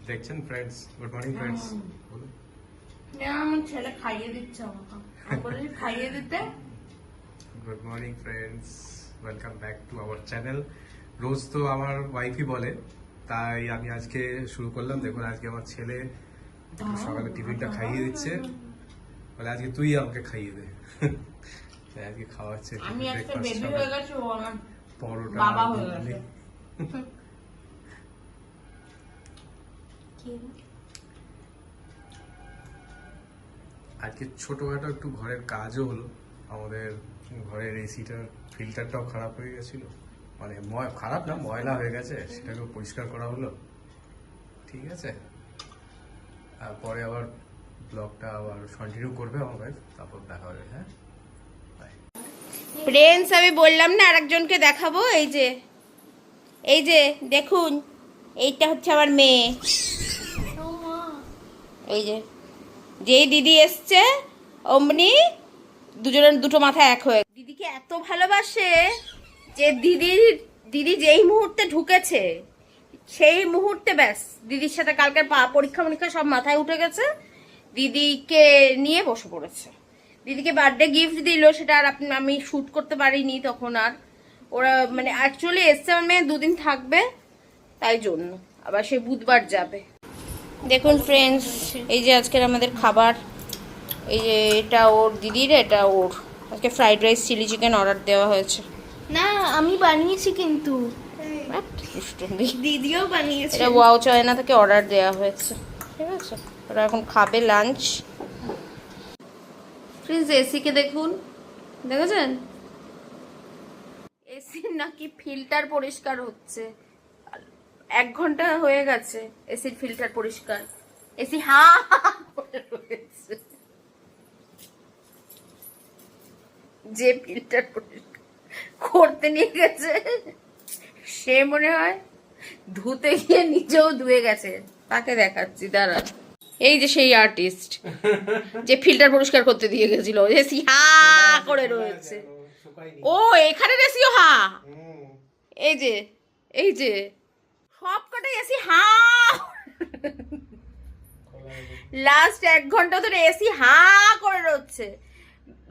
দেখছেন friends, good morning friends. আমার ছেলে খাইয়ে দিচ্ছে আমাকে, খাইয়ে দিতে। Good morning friends, welcome back to our channel. রোজ তো আমার ওয়াইফই বলে, তাই আমি আজকে শুরু করলাম। দেখুন আজকে আমার ছেলে সকালে টিফিনটা খাইয়ে দিচ্ছে, বলে আজকে তুই আমাকে খাইয়ে দে। তাই আজকে খাওয়াচ্ছে। আমি আজকে বেবি হয়ে গেছি, ও আমার পরোটা বাবা হয়ে গেছে। আজকে ছোটখাটো একটু ঘরের কাজও হলো। আমাদের ঘরের এসিটার ফিল্টারটাও খারাপ হয়ে গেছিল, মানে খারাপ না, ময়লা হয়ে গেছে, সেটাকেও পরিষ্কার করা হলো। ঠিক আছে, পরে আবার ব্লগটা আবার কন্টিনিউ করবে আমার ওয়াইফ, তারপর দেখা হবে। হ্যাঁ ফ্রেন্ডস, আমি বললাম না আরেকজনকে দেখাবো। এই যে দেখুন, এইটা হচ্ছে আমার মেয়ে। এই যে যেই দিদি এসছে অমনি দুজনের দুটো মাথা এক হয়ে। দিদিকে এত ভালোবাসে যে দিদি যেই মুহূর্তে ঢুকেছে সেই মুহূর্তে ব্যাস দিদির সাথে কালকের পরীক্ষা সব মাথায় উঠে গেছে, দিদিকে নিয়ে বসে পড়েছে। দিদিকে বার্থডে গিফট দিল, সেটা আর আমি শুট করতে পারিনি তখন। আর ওরা মানে অ্যাকচুয়ালি এসছে আমার মেয়ে 2 দিন থাকবে, তাই জন্য আবার সে বুধবার যাবে। দেখুন ফ্রেন্ডস, এই যে আজকের আমাদের খাবার। এই যে এটা ওর দিদির, এটা ওর। আজকে fried rice chilli chicken order দেওয়া হয়েছে। না, আমি বানিয়েছি কিন্তু দিদিও বানিয়েছে। এটা ওয়াও চায়না থেকে অর্ডার দেওয়া হয়েছে। ঠিক আছে, ওরা এখন খাবে লাঞ্চ। প্লিজ এসিকে দেখুন, দেখেছেন এসির নাকি ফিল্টার পরিষ্কার হচ্ছে। 1 ঘন্টা হয়ে গেছে এসির ফিল্টার পরিষ্কার। এসি হা করে রয়েছে। যে ফিল্টার পরিষ্কার করতে নিয়ে গেছে সে মনে হয় ধুতে গিয়ে নিজেও ধুয়ে গেছে। তাকে দেখাচ্ছি, দাঁড়া। এই যে সেই আর্টিস্ট যে ফিল্টার পরিষ্কার করতে দিয়ে গেছিল, এসি হা করে রয়েছে। ও এখানে এসিও হা। এই যে সব কটাই এসি হা। লাস্ট 1 ঘন্টা ধরে এসি হা করে রয়েছে।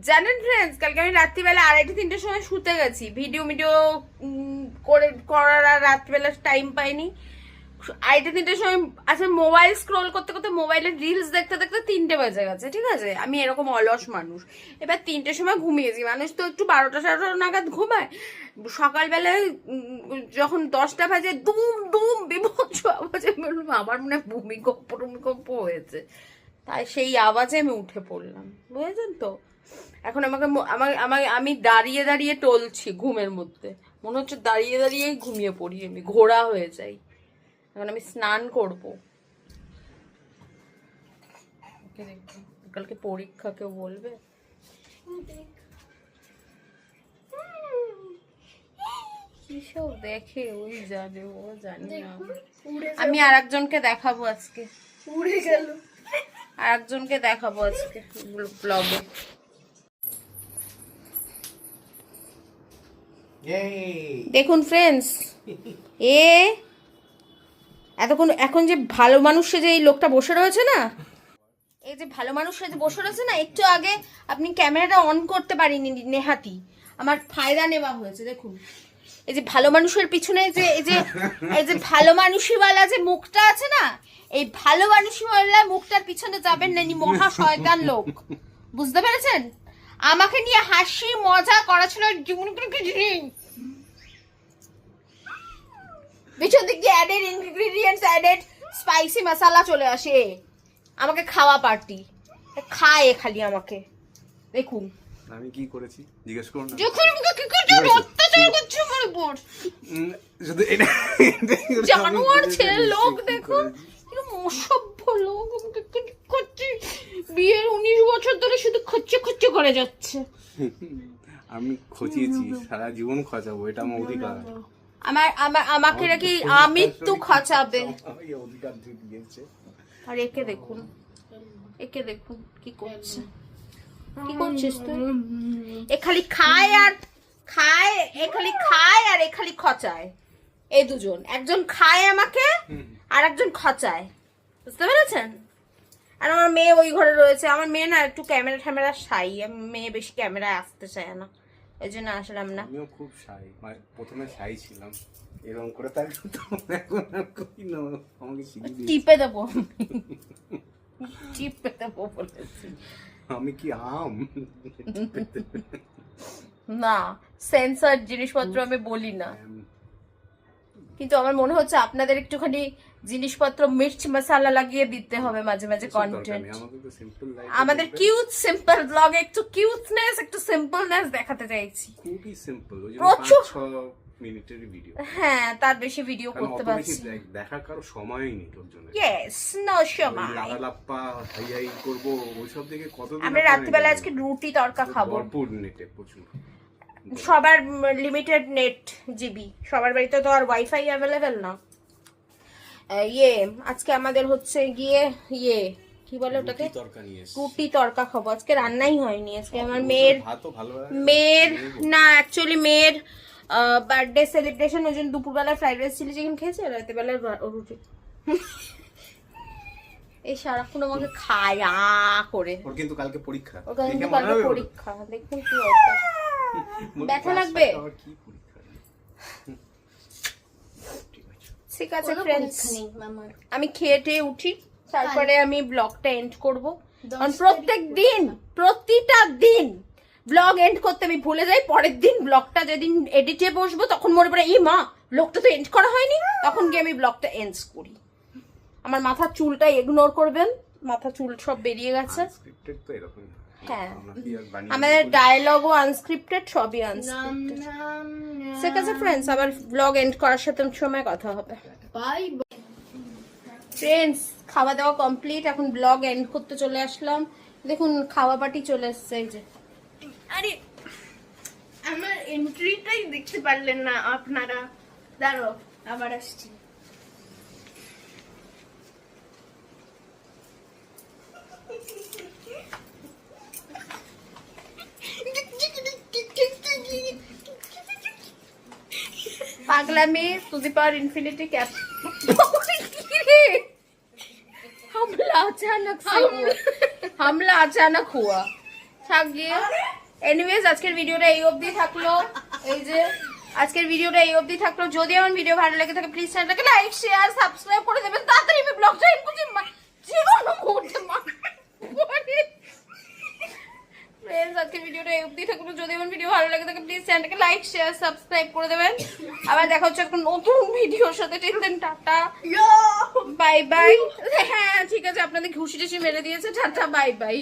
জানেন ফ্রেন্ডস, কালকে আমি রাত্রিবেলা 2:30-3টের সময় শুতে গেছি। ভিডিও করার আর রাত্রিবেলা টাইম পাইনি। 2:30-3টের সময় আচ্ছা মোবাইল স্ক্রোল করতে করতে, মোবাইলের রিলস দেখতে দেখতে 3টে বেজে গেছে। ঠিক আছে, আমি এরকম অলস মানুষ। এবার 3টের সময় ঘুমিয়েছি। মানুষ তো একটু 12টা-12টা নাগাদ ঘুমায়। সকালবেলায় যখন 10টা বাজে দুম দুম বিভৎস আওয়াজে বললাম আমার মনে হয় ভূমিকম্প হয়েছে। তাই সেই আওয়াজে আমি উঠে পড়লাম, বুঝেছেন তো। এখন আমি দাঁড়িয়ে দাঁড়িয়ে টলছি ঘুমের মধ্যে, মনে হচ্ছে দাঁড়িয়ে দাঁড়িয়েই ঘুমিয়ে পড়ি, আমি ঘোড়া হয়ে যাই। এখন আমি স্নান করবো, কালকে পরীক্ষা, কেউ বলবে। কিসব দেখে ওই জানে, ও জানি না। আমি আর একজনকে দেখাবো আজকে, উড়ে গেল। আর একজনকে দেখাবো আজকে ব্লগে। দেখুন ফ্রেন্ডস, এখন যে ভালো মানুষে যে এই লোকটা বসে রয়েছে না, এই যে ভালো মানুষে যে বসে রয়েছে না, একটু আগে আপনি ক্যামেরাটা অন করতে পারিনি নেহাতি, আমার ফায়দা নেওয়া হয়েছে। দেখুন এই যে ভালো মানুষের পিছনে যে এই যে ভালো মানুষীওয়ালা যে মুখটা আছে না, এই ভালো মানুষীওয়ালা মুখটার পিছনে যাবেন না, মহা শয়তান লোক। বুঝতে পেরেছেন? আমাকে নিয়ে হাসি মজা করা ছিল পিছন দিক দিয়ে অ্যাডেড ইনগ্রিডিয়েন্টস, অ্যাডেড স্পাইসি মশলা চলে আসে। আমাকে খাওয়া পার্টি খায় খালি আমাকে। দেখুন আমি কি করেছি জিজ্ঞেস করুন। যখন কি করছো, অত্যাচার করছো আমার উপর। শুধু এটা জানোয়ার ছেলে লোক, দেখুন এরকম অসভ্য লোক। আমাকে বিয়ের 19 বছর ধরে শুধু খচ্ছে করে যাচ্ছে। আমি খচিয়েছি, সারা জীবন খচাবো, এটা আমার অধিকার। আমাকে নাকি আমৃত্যু খচাবে। অধিকার দিয়েছে। আর একে দেখুন কি করছে, কি করছিস তুই? এ খালি খায় আর খায়, এ খালি খচায়। এই দুজন, একজন খায় আমাকে আর একজন খচায়, বুঝতে পেরেছেন? আর আমার মেয়ে ওই ঘরে রয়েছে। আমার মেয়ে না একটু ক্যামেরা ট্যামেরা শাই, মেয়ে বেশি ক্যামেরায় আসতে চায় না, এই জন্য আসলাম না। আমিও খুব শাই, প্রথমে শাই ছিলাম এরকম করে, তাই এখন আর কই না, আমাকে শিখিয়ে দিয়েছে। টিপে দেবো, টিপে দেবো বলেছি। আমি কি আম? না, সেন্সর জিনিসপত্র আমি বলি না, কিন্তু আমার মনে হচ্ছে আপনাদের একটুখানি জিনিসপত্র মির্চ মশলা লাগিয়ে দিতে হবে মাঝে মাঝে কন্টেন্ট। আমাদের কিউট সিম্পল ব্লগে একটু কিউটনেস, একটু সিম্পলনেস দেখাতে চাইছি। খুবই সিম্পল, ওই জন্য প্রচুর 5-6 মিনিটের ভিডিও। হ্যাঁ, তার বেশি ভিডিও কারণ করতে অত পারছি। বেশি দেখার কারো সময়ই নেই ওর জন্য। ইয়েস, নো সময়। লালাপ্পা হাই হাই করব ওইসব দিকে কতদিন। আমরা রাত্রিবেলা আজকে রুটি তরকা খাবো। ভরপুর নেটে প্রচুর। সবার লিমিটেড নেট জিবি, সবার বাড়িতে তো আর ওয়াইফাই অ্যাভেলেবেল না। আজকে আমাদের হচ্ছে গিয়ে কি বলে ওটাকে, রুটি তরকা খাবো। আজকে রান্নাই হয়নি, আজকে আমার মেয়ের না, অ্যাকচুয়ালি মেয়ের বার্থডে সেলিব্রেশন, ওই জন্য দুপুরবেলা ফ্রাইড রাইস চিলি চিকেন খেয়েছে, রাতের বেলা রুটি। এই সারাক্ষণ আমাকে খায় করে। ওর কিন্তু কালকে পরীক্ষা, ওর কিন্তু কালকে পরীক্ষা, দেখুন কি অবস্থা। ব্যথা লাগবে? ঠিক আছে ফ্রেন্ডস, আমি খেয়ে টেয়ে উঠি, তারপরে আমি ব্লগটা এন্ড করব। কারণ প্রতিটা দিন ব্লগ এন্ড করতে আমি ভুলে যাই। পরের দিন ব্লগটা যেদিন এডিটে বসবো তখন মনে পড়ে, ই মা ব্লগটা তো এন্ড করা হয়নি, তখন গিয়ে আমি ব্লগটা এন্ড করি। আমার মাথার চুলটা ইগনোর করবেন, মাথা চুল সব বেরিয়ে গেছে। হ্যাঁ, আমাদের ডায়লগও আনস্ক্রিপ্টেড, সবই আনস্ক্রিপ্টেড। ঠিক আছে ফ্রেন্ডস, আবার ব্লগ এন্ড করার সাথে সময় কথা হবে। বাই ফ্রেন্ডস, খাওয়া দাওয়া কমপ্লিট, এখন ব্লগ এন্ড করতে চলে আসলাম। দেখুন খাওয়া পার্টি চলে এসছে, এই যে। আরে আমার এন্ট্রিটাই দেখতে পারলেন না আপনারা, দাঁড়াও আবার আসছি। পাগলামি টু দি পাওয়ার ইনফिनिटी कैप। हमला अचानक हुआ। থাক গিয়ে। এনিওয়েজ, আজকের ভিডিওটা এই অবধি থাকলো। এই যে আজকের ভিডিওটা এই অবধি থাকলো। যদি আমার ভিডিও ভালো লেগে থাকে প্লিজ চ্যানেলটাকে লাইক শেয়ার সাবস্ক্রাইব করে দেবেন। তাড়াতাড়ি আমি ব্লগ জয়েন করছি, জীবন মুহূর্তে ফ্রেন্ডস, আজকের ভিডিওটা এই অবধি থাকলো। যদি আমার ভিডিও ভালো লাগে থাকে প্লিজ চ্যানেলটাকে লাইক শেয়ার সাবস্ক্রাইব করে দেবেন। আবার দেখা হচ্ছে একটা নতুন ভিডিওর সাথে। Till then tata, bye bye. হ্যাঁ ঠিক আছে, আপনাদের ঘুষি টুসি মেরে দিয়েছে। Tata, bye by.